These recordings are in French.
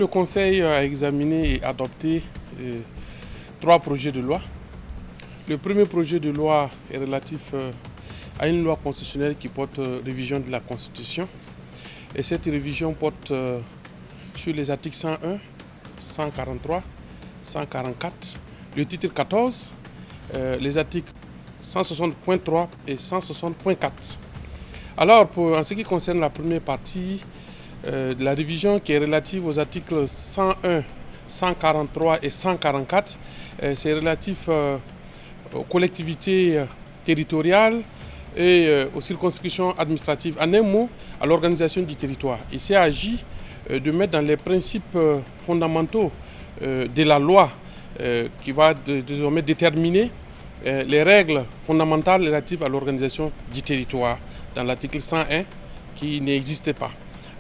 le Conseil a examiné et adopté 3 projets de loi. Le premier projet de loi est relatif à une loi constitutionnelle qui porte révision de la Constitution. Et cette révision porte sur les articles 101, 143, 144, le titre 14, les articles 160.3 et 160.4. Alors, en ce qui concerne la première partie de la révision qui est relative aux articles 101, 143 et 144, c'est relatif aux collectivités territoriales et aux circonscriptions administratives. En un mot, à l'organisation du territoire. Il s'agit de mettre dans les principes fondamentaux de la loi qui va désormais déterminer les règles fondamentales relatives à l'organisation du territoire dans l'article 101 qui n'existait pas.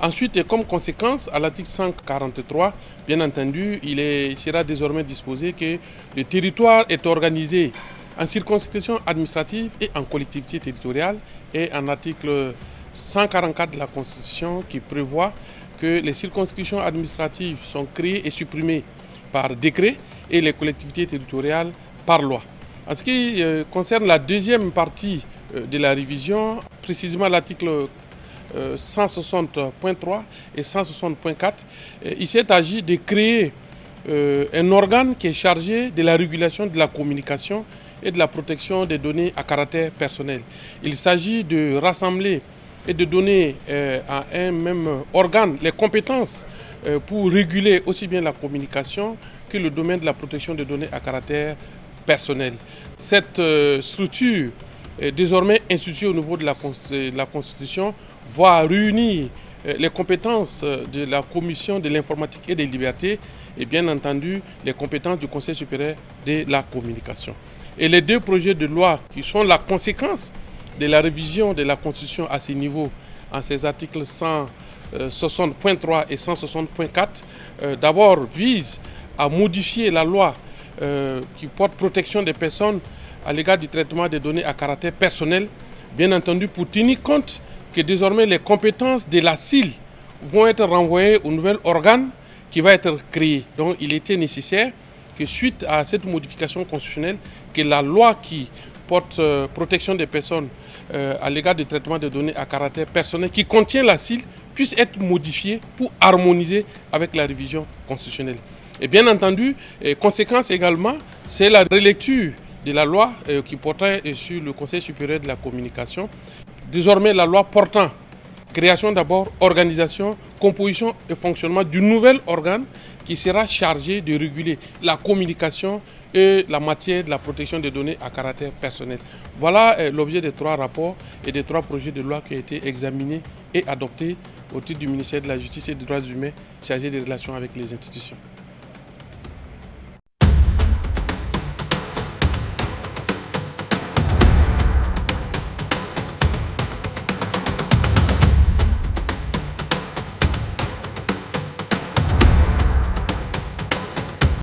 Ensuite, et comme conséquence, à l'article 143, bien entendu, il sera désormais disposé que le territoire est organisé en circonscription administrative et en collectivité territoriale, et en article 144 de la Constitution qui prévoit que les circonscriptions administratives sont créées et supprimées par décret et les collectivités territoriales par loi. En ce qui concerne la deuxième partie de la révision, précisément l'article 160.3 et 160.4, il s'est agi de créer un organe qui est chargé de la régulation de la communication et de la protection des données à caractère personnel. Il s'agit de rassembler et de donner à un même organe les compétences pour réguler aussi bien la communication que le domaine de la protection des données à caractère personnel. Cette structure est désormais instituée au niveau de la Constitution, va réunir les compétences de la Commission de l'informatique et des libertés et bien entendu les compétences du Conseil supérieur de la communication. Et les deux projets de loi qui sont la conséquence de la révision de la Constitution à ce niveau, en ces articles 160.3 et 160.4, d'abord visent à modifier la loi qui porte protection des personnes à l'égard du traitement des données à caractère personnel, bien entendu pour tenir compte que désormais les compétences de la CIL vont être renvoyées au nouvel organe qui va être créé. Donc il était nécessaire que suite à cette modification constitutionnelle, que la loi qui porte protection des personnes à l'égard du traitement des données à caractère personnel, qui contient la CIL, puisse être modifiée pour harmoniser avec la révision constitutionnelle. Et bien entendu, conséquence également, c'est la relecture de la loi qui portait sur le Conseil supérieur de la communication. Désormais, la loi portant création d'abord, organisation, composition et fonctionnement du nouvel organe qui sera chargé de réguler la communication et la matière de la protection des données à caractère personnel. Voilà l'objet des 3 rapports et des 3 projets de loi qui ont été examinés et adoptés au titre du ministère de la Justice et des Droits humains chargé des relations avec les institutions.